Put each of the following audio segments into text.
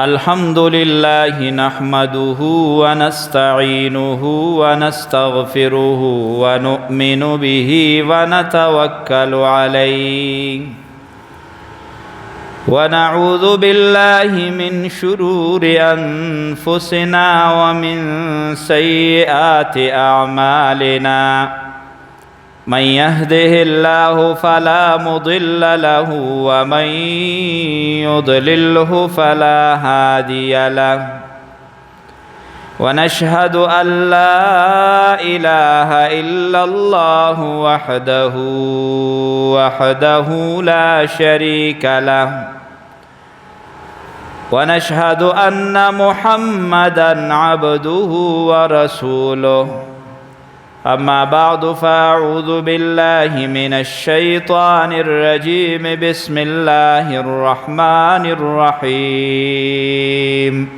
الحمد لله نحمده ونستعينه ونستغفره ونؤمن به ونتوكل عليه ونعوذ بالله من شرور أنفسنا ومن سيئات أعمالنا من يهده الله فلا مضل له ومن يضلله فلا هادي له ونشهد أن لا إله إلا الله وحده لا شريك له ونشهد أن محمدًا عبده ورسوله أما بعد فأعوذ بالله من الشيطان الرجيم بسم الله الرحمن الرحيم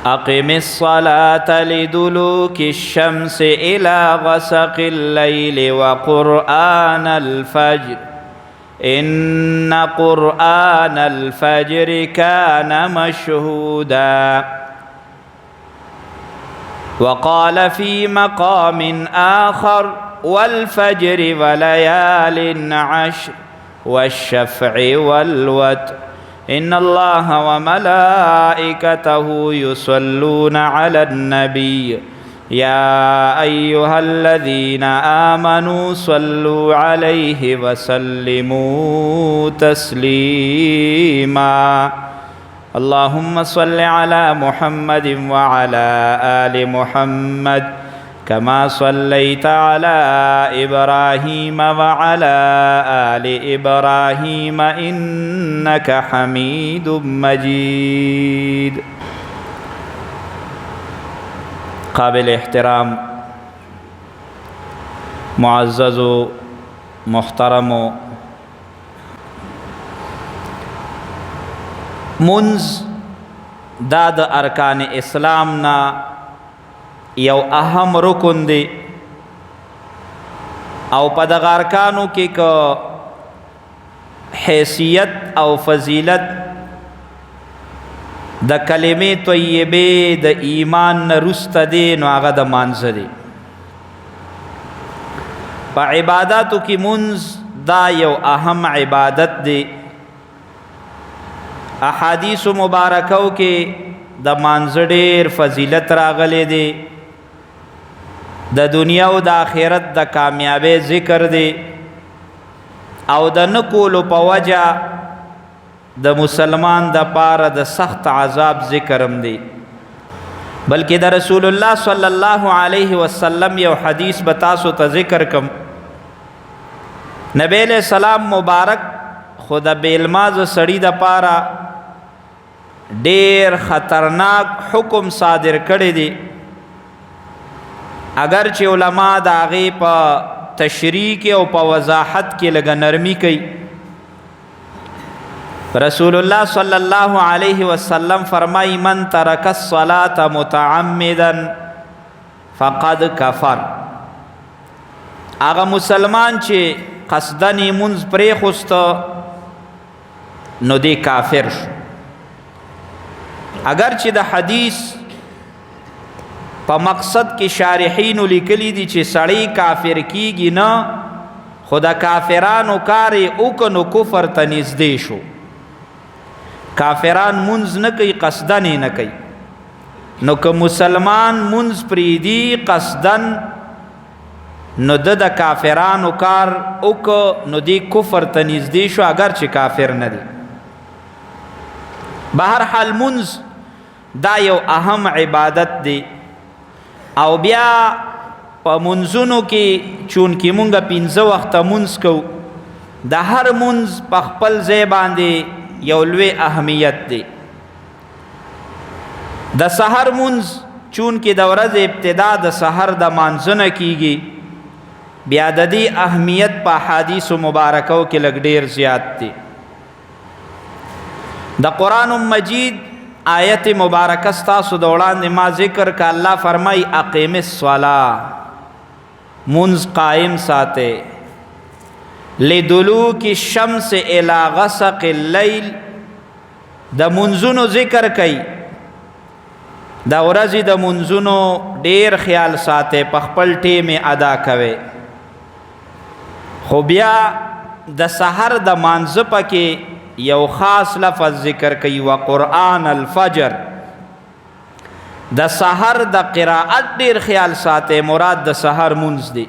أقم الصلاة لدلوك الشمس إلى غسق الليل وقرآن الفجر إن قرآن الفجر كان مشهودا وقال في مقام آخر والفجر وليال عشر والشفع والوتر إن الله وملائكته يصلون على النبي يا أيها الذين آمنوا صلوا عليه وسلموا تسليما اللهم صل على محمد وعلى آل محمد كما صليت على إبراهيم وعلى آل إبراهيم إنك حميد مجيد. قابل احترام معزز محترم منز دا د ارکان اسلام نا یو اهم رکن دی او په دغه ارکانو کې که حیثیت او فضیلت د کلمې طیبې د ایمان نه رسته دی نو هغه د مانځه دی. په عباداتو کې منز دا یو اهم عبادت دی. احادیث مبارکو کې د مانځه ډېر فضیلت راغلی دی. د دنیا او د آخرت د کامیابی ذکر دی او د نه کولو په وجه د مسلمان د پاره د سخت عذاب ذکرم دی. بلکې د رسول الله صلی الله علیه وسلم یو حدیث به تاسو ته ذکر کم. نبی علیہ السلام مبارک خود بیلماز سړی د پاره ډیر خطرناک حکم صادر کړی دی. اگر چې علما د هغې په تشریح کې او په وضاحت کې لږه نرمي کوي. رسول الله صلی الله علیه وسلم فرمای من ترک الصلاة متعمدا فقد کفر. هغه مسلمان چې قصدن منځ پرېښوسته نو دی کافر شو. اگر چې د حدیث په مقصد کې شارحینو لیکلی دي چې سړی کافر کیږي نه خو د کافرانو کار یې وکړ نو کفر ته نږدې شو. کافران منځ نه کوي قصدن یې نه کوي نو که مسلمان منځ پرېږدي قصدن نو د کافرانو کار وکړ نو دی کفر ته نږدې شو اگر چې کافر نه دی. بهرحال منځ دا یو اهم عبادت دی او بیا په منځونو کې چونکې مونږ 15 وخته منځ کوو د هر منځ په خپل ځای باندې یو لوی اهمیت دی. د سحر منځ چونکې د ورځې ابتدا د سحر د مانځه نه کیږي بیا د دې اهمیت په احادیثو مبارکو کې لږ ډېر زیات دی. د قرآن مجید آیت مبارکه ستاسو د وړاندې ما ذکر کا. الله فرمای اقیم الصلاة منز قائم ساتے لدلوک الشمس الى غسق اللیل د منځونو ذکر کوي د ورځې د منځونو ډیر خیال ساته په خپل ټیم ادا کوي خو بیا د سحر د مانځه پکې یو خاص لفظ ذکر کوي وقرآن الفجر د سحر د قرائت ډیر خیال ساته مراد د سحر منځ دی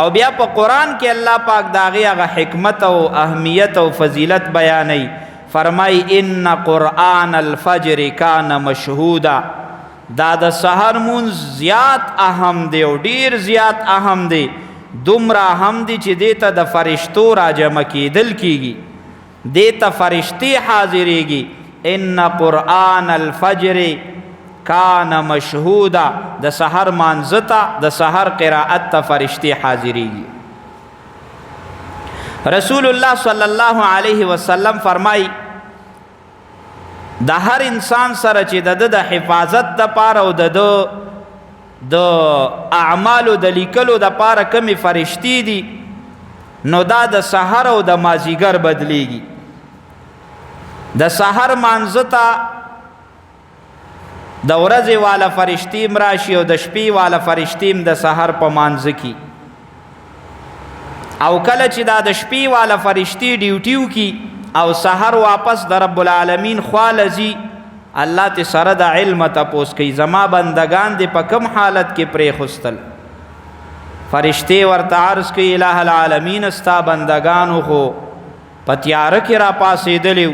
او بیا په قرآن کې الله پاک داغه هغه حکمت او اهمیت او فضیلت بیانوي فرمای ان قرآن الفجر کان مشهودا دا د سحر منځ زیات اهم دی او ډیر زیات اهم دی دومره اهم دی چې دیته د فرشتو راجمع کېدل کیږي دیته فرشتي حاضریږي ان قرآن الفجر کان مشهودا د سحر مانځتا د سحر قرائت ته فرشتي حاضریږي رسول الله صلی الله علیه وسلم فرمای د هر انسان سره چې د حفاظت د پاره او د اعمالو د لیکلو د پاره کمی فرشتي دي نو دا د سحر او د مازیګر بدلیږي د سحر مانځتا د ورځې والا فرشتي مراشي او د شپې والا فرشتي د سحر په مانځ کې او کله چې دا د شپې والا فرشتي ډیوټیو کې او سحر واپس د رب العالمین خوالزي الله ته سره د علم تپوس کوي زما بندگان دې په کوم حالت کې پرې خستل فرشتي ورته عرض کوي الہ العالمین استا بندگانو خو په تیاره کې را پاسېدلیو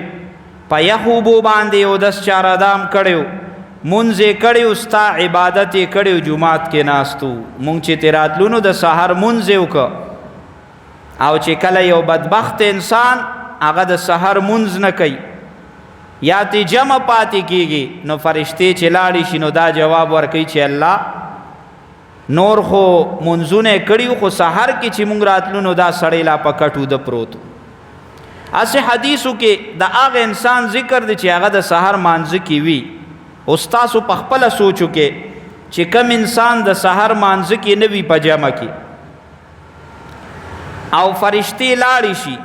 په یخوبو باندې او دس چارادام کړیو منځ کړیو ستا عبادت کړیو جمعات کې ناستو مونږ چې تیراتلونو د سحر منځ وکړو او چې کله یو بدبخت انسان هغه د سحر منځ نه کوي یا تی جمع پاتې کیږي نو فرشتي چې لاړې شي نو دا جواب ورکوي چې الله نور خو منځونه کړیو خو سحر کې چې مونږ راتلو نو دا سړی لا په کټو د پروتو اسه حدیثو کې د هغه انسان ذکر دی چې هغه د سحر مانځ کې وي استاسو په خپل سوچو کې چې کم انسان د سحر مانځ کې نه وي په جمع کې او فرشتي لاړې شي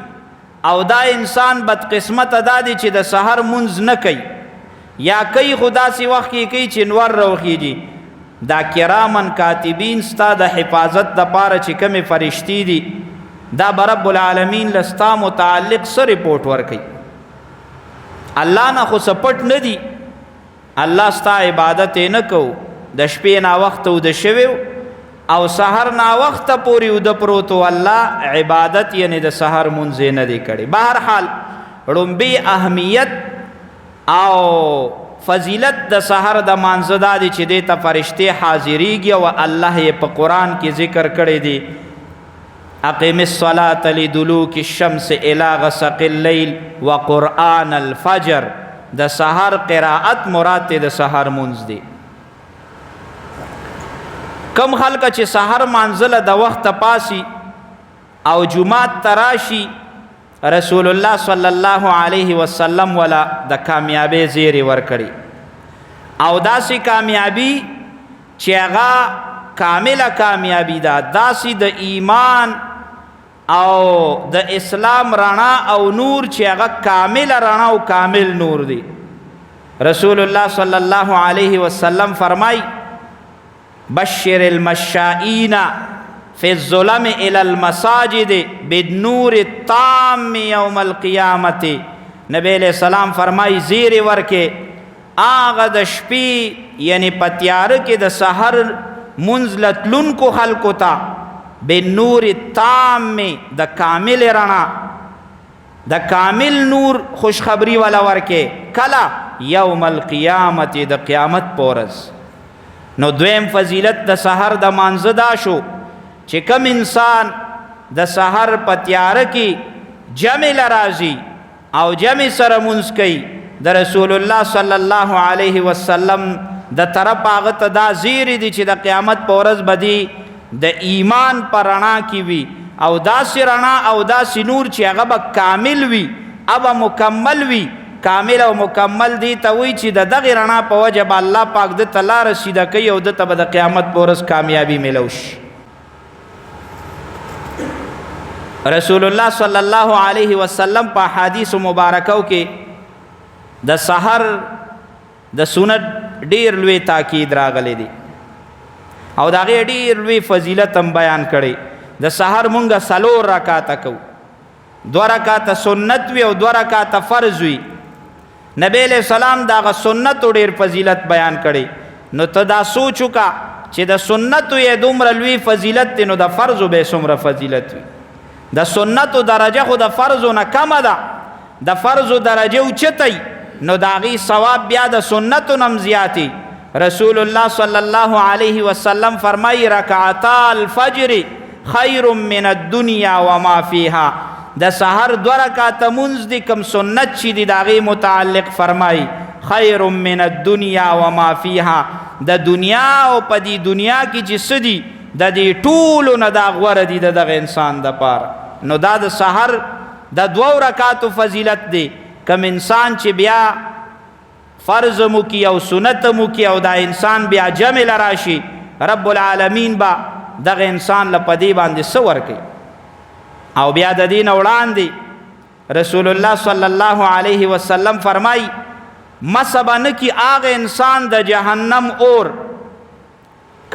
او دا انسان بدقسمت ادا دی چې د سحر منځ نه کوي یا کوي خدا سي وخت کې کوي چې نور روخیږي دا کرامن کاتبین ستا د حفاظت د پاره چې کومه فرشتي دي دا رب العالمین لستا متعلق سره رپورټ ورکي الله نه خو سپټ نه دی الله ستا عبادت نه کو د شپې نا وخت او د شویو او سحر نا وخت پوری او د پروتو الله عبادت یعنی د سحر منځ نه دی کړي بهر حال رمبي اهمیت او فضیلت د سحر د مانزدا دي چې د ته فرشتي حاضرېږي او الله یې په قران کې ذکر کړی دی اقیم الصلاة لدلوک الشمس الى غسق الليل وقرآن الفجر د سحر قرائت مراد د سحر منځ دی کم خلک چې سحر منزله د وخت پاسي او جمعات تراشي رسول الله صلی الله علیه وسلم ولا د کامیابی زیری ورکړي او داسې کامیابی چې هغه کامله کامیابی ده داسې د ایمان او د اسلام رڼا او نور چې هغه کامل رڼا او کامل نور دی رسول الله صلی الله علیه وسلم فرمای بشر المشائین فی الظلم الى المساجد بالنور التام یوم القیامت نبی علیہ السلام فرمای زیر ورکه آغا د شپې یعنی پتیار کې د سحر منزلتلن کو خلقو تا بالنور التام د کامل رڼا د کامل نور خوشخبری والا ورکه کلا یوم القیامت د قیامت پورز نو دویم فضیلت د سحر د مانزدا شو چې کم انسان د سحر پتیار کې جمع لرازی او جمع سره منځ کوي د رسول الله صلی الله علیه وسلم د طرف هغه ته دا زیری دي چې د قیامت پورز بدی د ایمان پر رڼا کې وي او داسې رڼا او داسې نور چې هغه به کامل وي او مکمل وي کامل او مکمل دی ته وی چې د دغه رڼا په وجه به الله پاک د تعالی رسیده کوي او د ته به د قیامت پورز کامیابی ملوش رسول الله صلی الله علیه وسلم په حدیث مبارکو کې د سحر د سنت ډیر لوی تاکید راغلی دی او د هغې ډیر لوی فضیلت هم بیان کړی. د سحر مونږ 4 رکاته کوو، 2 رکاته سنت وي او 2 رکاته فرض وي. نبی علیہ السلام د هغه سنتو ډیر فضیلت بیان کړی. نو ته دا سوچ وکړه چې د سنتو یې دومره لوی فضیلت دی، نو د فرضو به څومره فضیلت وي. د سنتو درجه خو د فرضو نه کمه ده، د فرضو درجه اوچتی، نو د هغې ثواب بیا د سنتو نه هم زیاتي. رسول الله صلی الله علیه وسلم فرمایي رکعتا الفجر خیر من الدنیا وما فیها. د سحر 2 رکعته منځ دی کوم سنت چې دی د هغې متعلق فرمایي خیر من الدنیا وما فیها. د دنیا او په دې دنیا کې چې څه دي د دې ټولو نه دا غوره دي د دغه انسان دپاره. نو دا د سحر د 2 رکعاتو فضیلت دی. کم انسان چې بیا فرض مو کی او سنت مو کی او دا انسان بیا جمع لراشي، رب العالمین با دغه انسان لپدی باندې څه ورکوي. او بیا د دین وړاندې رسول الله صلی الله علیه وسلم فرمای مسبه نکی هغه انسان د جهنم اور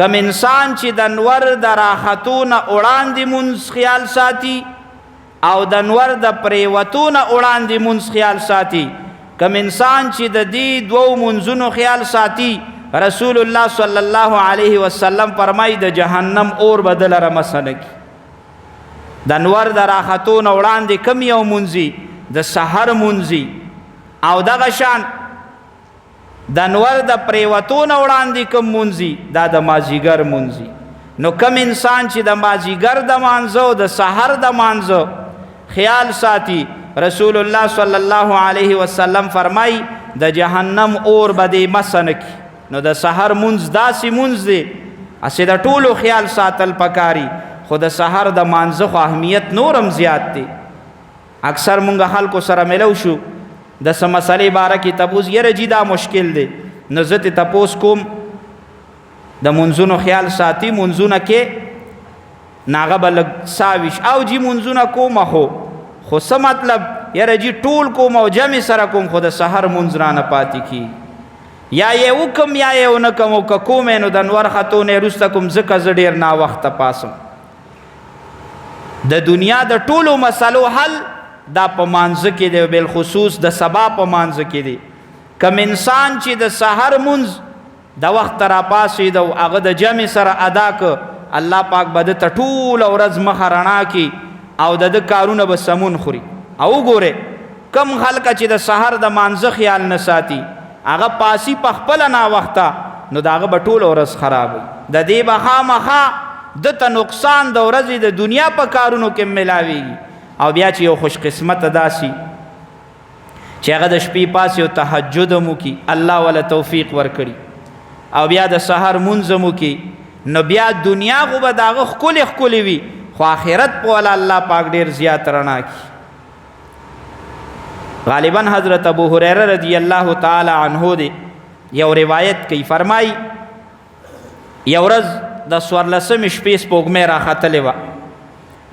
کم انسان چې د نور د راحتونه وړاندې مونږ خیال ساتي او د نور د پریوتونه وړاندې مونږ خیال ساتي. کم انسان چې د دې 2 منځونو خیال ساتي، رسول الله صلی الله علیه وسلم فرمای د جهنم اور بدل را مسنکی. د نور د راحتونه وړاندې کم یو منځي د سحر منځي او دغه شان د نور د پریوتونه وړاندې کم منځي دا د مازیګر منځي. نو کم انسان چې د مازیګر د مانځه او د سحر د مانځه خیال ساتي، رسول الله صلی الله علیه وسلم فرمای د جهنم اور بدی مسنکی. نو د سحر منځ داسې منځ دی اسې د ټولو خیال ساتل پکاري، خو د سحر د مانځه خو اهمیت نورم زیات دی. اکثر مونږ خلکو سره ملو شو د څه مسلې باره کې تپوس یره جی دا مشکل دی، نو زه ترې تپوس کوم د منځونو خیال ساتي منځونه کې ناغه به لږ ساویش او جی منځونه کومه خو څه مطلب یره جی ټول کوم او جمع سره کوم، خو د سحر منځ رانه پاتې کی یا یې وکم یا یې ونه کوم او که کومې نو د انور خطونه وروسته کوم ځکه زه ډېر ناوخته پاسم. د دنیا د ټولو مسلو حل دا په مانځه کې دی، بالخصوص د سبا په مانځه کې دی. کم انسان چې د سحر منځ د وخت را پاسېد او هغه د جمع سره ادا که، الله پاک به د ته ټوله ورځ مخه رڼا کړي او د ده کارونه به سمون خوري. او وګورئ کم خلکه چې د سحر د مانځه خیال نه ساتي، هغه پاسي په خپله ناوخته، نو د هغه به ټوله ورځ خرابوي. د دې به خامخا ده ته نقصان د ورځې د دنیا په کارونو کې میلاویږي. او بیا چې یو خوش قسمته داسي چې هغه د شپې پاسې او تهجد هم وکړي، الله وله توفیق ورکړي، او بیا د سحر مونځ هم وکړي، نو بیا دنیا خو به د هغه ښکلې ښکلې وي، خو آخرت په والا الله پاک ډېر زیات رڼا کړي. غالبا حضرت ابو هریره رضی الله تعالی عنه دی یو روایت کوي، فرمایي یو ورځ د 14مې شپې سپوږمۍ راختلې وه.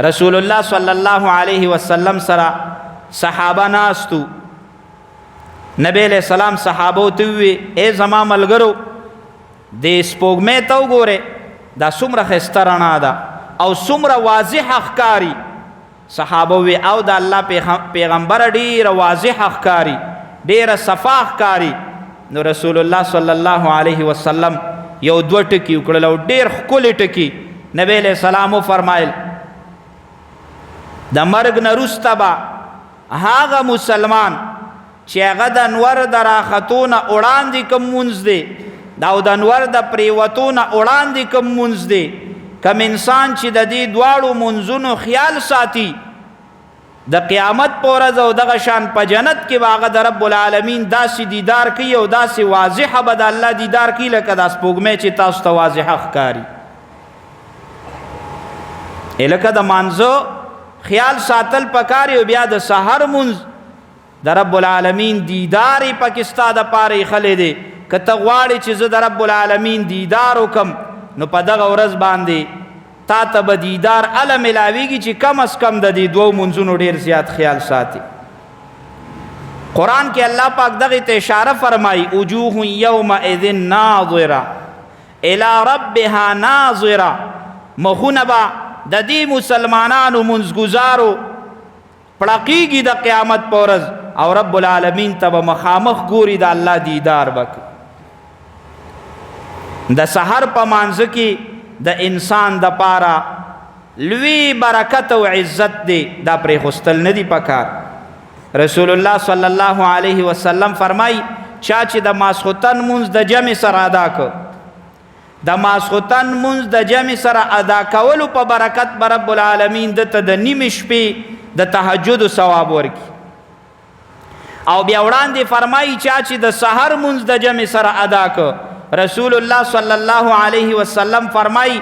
رسول الله صلی الله علیه وسلم سره صحابه ناستو. نبی علیہ السلام صحابو ته ووی ای زما ملګرو د سپوږمۍ ته وګورئ، دا څومره ښایسته رڼا ده او څومره واضحه ښکاري. صحابه وی او د الله پیغمبره ډیره واضحه ښکاري، ډیره صفا ښکاري. نو رسول الله صلی الله علیه وسلم یو 2 ټکي وکړل او ډیر ښکلي ټکي. نبی علیہ السلام وفرمایل د مرګ نه وروسته به هغه مسلمان چې هغه د انور د راختونه وړاندې کوم مونځ دی او د انور د پریوتونه وړاندې کوم مونځ دی، کم انسان چې د دې دواړو منځونو خیال ساتي، د قیامت په ورځ او دغه شان په جنت کې به هغه د رب العالمین داسې دیدار کوي او داسې واضحه به د الله دیدار کوي لکه دا سپوږمۍ چې تاسو ته واضحه ښکاري. لکه د مانځه خیال ساتل پکاري او بیا د سحر منځ د رب العالمین دیدار یې پکې ستا دپاره ایښلی دی. که ته غواړې چې زه د رب العالمین دیدار وکم، نو په دغه ورځ باندې تا ته به دیدار هله میلاویږي چې کم از کم د دې 2 منځونو ډېر زیات خیال ساتي. قرآن کې الله پاک دغه ته اشاره فرمایي وجوه یومئذ ناظره الی ربها ناظره مخونه به د دې مسلمانانو منځګزارو پړقیږي د قیامت په ورځ او رب العالمین ته به مخامخ ګوري د الله دیدار وکړي. د سحر په مانځه کې د انسان د پاره لوی برکت او عزت دی، دا پرې خوستل نه دی پکار. رسول الله صلی الله علیه وسلم فرمای چا چې د ماسخوتن مونځ د جمع سره ادا کړ، د ماسخوتن مونځ د جمع سره ادا کولو په برکت به رب العالمین دته د نیمې شپې د تهجد ثواب ورکړي. او بیا وړاندې فرمایي چا چې د سحر مونځ د جمع سره ادا کړ، رسول الله صلی الله علیه وسلم فرمایي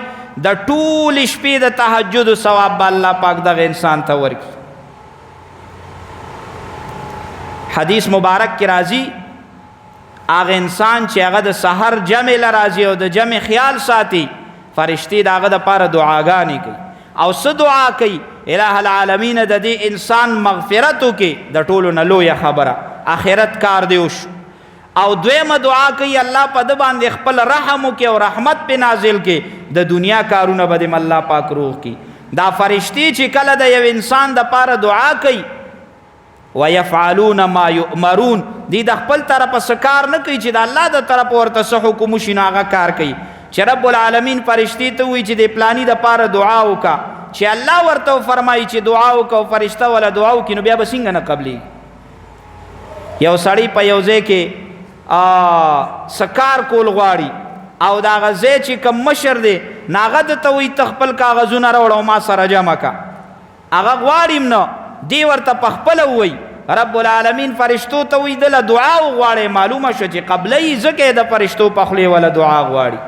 د ټول شپې د تهجد ثواب به الله پاک دغه انسان ته ورکړي. حدیث مبارک کی راضی هغه انسان چې هغه د سحر جمع ل راضي او د جمع خیال ساتي، فرشتي د هغه د پاره دعاګانې کوي او څه دعا کوي؟ الہ العالمین د دې انسان مغفرت وکړي، د ټولو نه لویه خبره آخرت کار دی وشو. او دویمه دعا کوي الله په ده باندې خپل رحم وکړي او رحمت پې نازل کړي، د دنیا کارونه به دې الله پاک روغ کړي. دا فرشتي چې کله د یو انسان د پاره دعا کوي ويفعلون ما يؤمرون، دی د خپل طرفه څه کار نه کوي چې د الله د طرفه ورته څه حکم وشي نو هغه کار کوي. چې رب العالمین فرشتي ته وایي چې د پلاني د پاره دعا وکړه، چې الله ورته فرمایي چې دعا وکړه او فرشته ولا دعا وکړي نو بیا به څنګه نه قبلي. یو سړی په یو ځای کې سکار کول غواړي او دا هغه ځای چې کوم مشر دی نو هغه درته وایي ته خپل کاغذونه راوړه او ما سره جمع کړه، هغه غواړي نه دی ورته پخپله ووایي. رب العالمین فرشتو ته وایي دله دعا وغواړئ، معلومه شوه چې قبله یې ځکه د فرشتو په خولې وله دعا غواړي.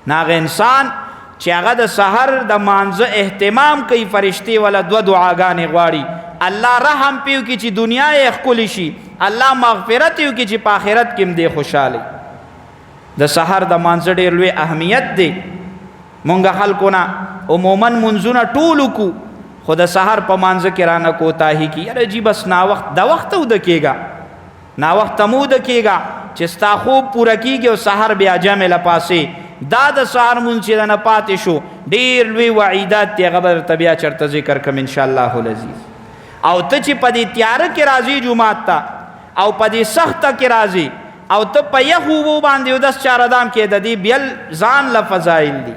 نو هغه انسان چې هغه د سحر د مانځه اهتمام کوي، فرشتې وله دوه دعاګانې غواړي، الله رحم پې وکړي چې دنیا یې ښکلې شي، الله مغفرت یې وکړي چې په آخرت کې هم دی خوشحاله. د سحر د مانځه ډېر لوی اهمیت دی. مونږ خلکو نه عموما منځونه ټول وکړو خو د سحر په مانځه کې رانه کوتاهي کي، یاره جی بس ناوخت د وخته وده کېږه، ناوخته مو وده کېږه چې ستا خوب پوره کېږي او سحر بیا جمع له پاسې. دا د سحر مونځ چې نه پاتې شو ډېر لوی وعیدات دی، هغه به درته بیا چېرته ذکر کړم انشاءالله العزیز. او ته چې په دې تیاره کې راځې جومات ته او په دې سخته کې راځې او ته په یخ اوبو باندې اودس چاردام کې د دې بیل ځان له فضایل دي.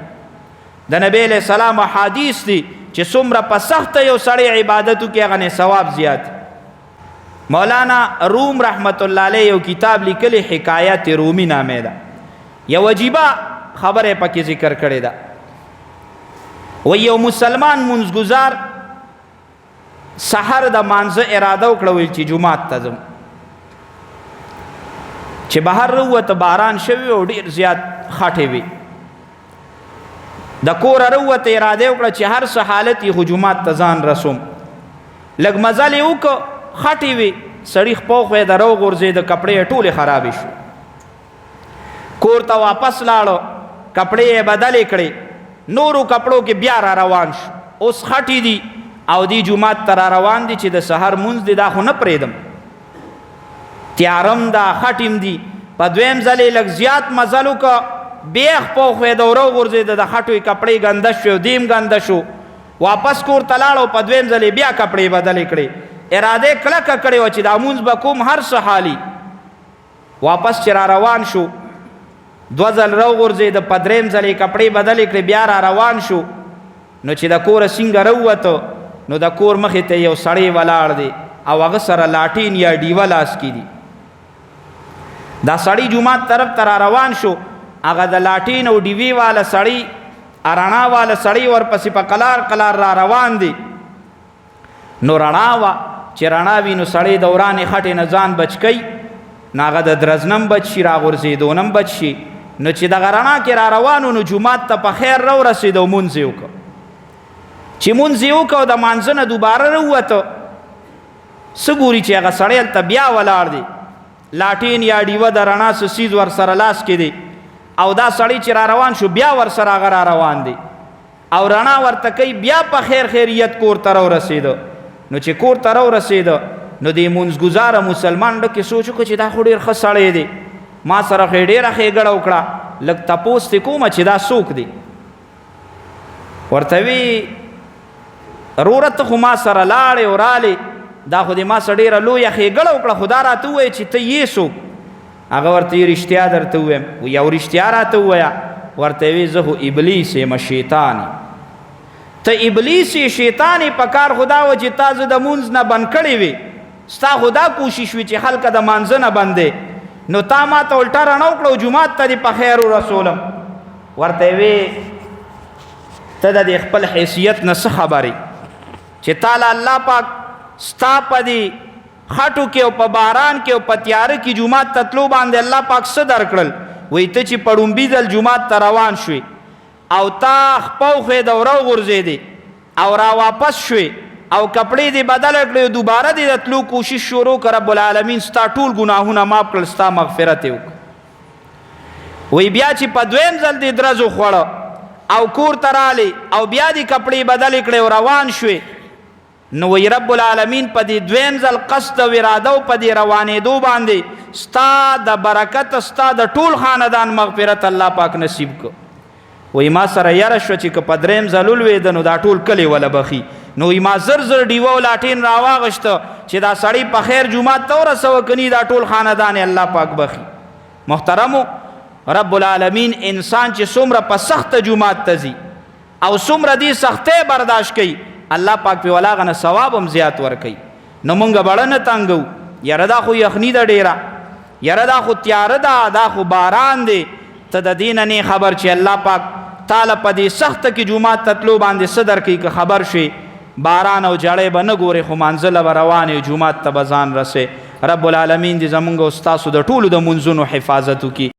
د نبی علیه السلام حدیث دی چې څومره په سخته یو سړی عبادتو کې هغه نه ثواب زیات. مولانا روم رحمت الله علیه یو کتاب لیکلی حکایت رومی نامې ده، یو عجیبه خبره پکې ذکر کړې ده. و یو مسلمان منځګزار سحر د مانځه اراده وکړه ویل چې جومات ته ځم، چې بهر راووته باران شوی او ډېر زیات خټې وي، د کوره راووته اراده وکړه چې هر څه حالت یې خو جومات ته ځان رسوم. لږ مزل یې وکړه، خټې وي، سړي خپوخ یې د راوغورځېده، کپړې یې ټولې خرابې شو. کور ته واپس لاړو، کپړې یې بدلې کړې، نورو کپړو کې بیا را روان شو. اوس خټې دي او دی جومات ته را روان دي چې د سحر مونځ دی دا خو نه پرېږدم، تیارم دا خټیم دي. په دویم ځل یې لږ زیات مزل وکړه، بیا خپوخ یې د راوغورځېده، د خټو یې کپړې ګنده شوې، دیم ګنده شو. واپس کور ته لاړو، په دویم ځل یې بیا کپړې بدلې کړې، اراده یې کلکه کړې وه چې دا مونځ به کوم هر څه حالي. واپس چې را روان شو، دوه ځل راوغورځېده، په دریم ځل یې کپړې بدلې کړې، بیا را روان شو. نو چې د کوره څنګه راووته نو د کور مخې ته یو سړی ولاړ دی او هغه سره لاټین یا ډیوه لاس کې دي. دا سړی جومات طرف ته را روان شو، هغه د لاټین او ډیوې والا سړی رڼا والا سړی ورپسې په قلار قلار را روان دی. نو رڼا وه، چې رڼا وي نو سړی د ورانې خټې نه ځان بچ کوي، نو هغه د درزنم بچ شي، را غورځېدونم بچ شي. نو چې دغه رڼا کې را روانو نو جومات ته په خیر راورسېد او مونځ یې وکړه. چې مونځ یې وکړه د مانځه نه دوباره راووته، څه ګوري چې هغه سړی هلته بیا ولاړ دی، لاټین یا ډیوه د رڼا څه څیز ورسره لاس کې دی، او دا سړی چې را روان شو بیا ورسره هغه را روان دی او رڼا ورته کوي، بیا په خیر خیریت کور ته راورسېده. نو چې کور ته راورسېده نو دې مونځګزاره مسلمان ډکې سوچ وکړه چې دا خو ډېر ښه سړی دی، ما سره خو یې ډېره ښېګړه وکړه، لږ تپوس ترې کومه چې دا څوک دی. ورته وی وروره ته خو ما سره لاړې او رالې، دا خو دې ما سره ډېره لویه ښېګړه وکړه، خو دا راته ووایه چې ته یې څوک؟ هغه ورته یې رښتیا درته ووایم. یو رښتیا راته ووایه. ورته وی زه خو ابلیس یم، شیطان یم. ته ابلیس یې، شیطان یې، په کار خو دا وه چې تا زه د مونځ نه بند کړی وې، ستا خو دا کوشش وي چې خلکه د مانځه نه بندې، نو تا ما ته الټه رڼه وکړه او جومات ته دې په خیر ورسولم. ورته وی ته د دې خپل حیثیت نه څه خبرې چې تاله الله پاک ستا په دې خټو کې او په باران کې او په تیاره کې جومات ته تلو باندې الله پاک څه درکړل؟ وایي ته چې په ړومبي ځل جومات ته روان شوې او تا خپوخې دوره وغورځېدې او را واپس شوې او کپړې دې بدله کړې، دوباره دې د تلو کوشش شروع کړه، رب العالمین ستا ټول ګناهونه معاف کړل، ستا مغفرت یې وکړه. وایي بیا چې په دویم ځل دې درز وخوړه او کور ته رالې او بیا دې کپړې بدلې کړې او روان شوې، نو وی رب العالمین په دې دویم ځل قصد او اراده او په دې روانېدو باندې ستا د برکت، ستا د ټول خاندان مغفرت الله پاک نصیب کو. وی ما سره یاره شوه چې که په دریم ځل ولوېده نو دا ټول کلی وله بخي. نو وی ما زر زر ډیوه او لاټین راواغشته چې دا سړی په خیر جومات ته ورسوه، کني دا ټول خاندان الله پاک بخي. محترمو، رب العالمین انسان چې څومره په سخته جومات ته ځي او څومره دې سختۍ برداشت کوي، الله پاک په ولاغه نه ثواب هم زیات ورکوي. نو مونږ بړه نه تنګو، یاره دا خو یخني ده ډېره، یاره دا خو تیاره ده، دا خو باران دی، ته د دې نه نه خبر چې الله پاک تاله په دې سخته کې جومات ته تلو باندې څه درکوي. که خبر شي باران او جړی به نه ګورې، خو مانځله به روان یې، جومات ته به ځان رسې. رب العالمین دې زمونږ او ستاسو د ټولو د منځونو حفاظت وکړي.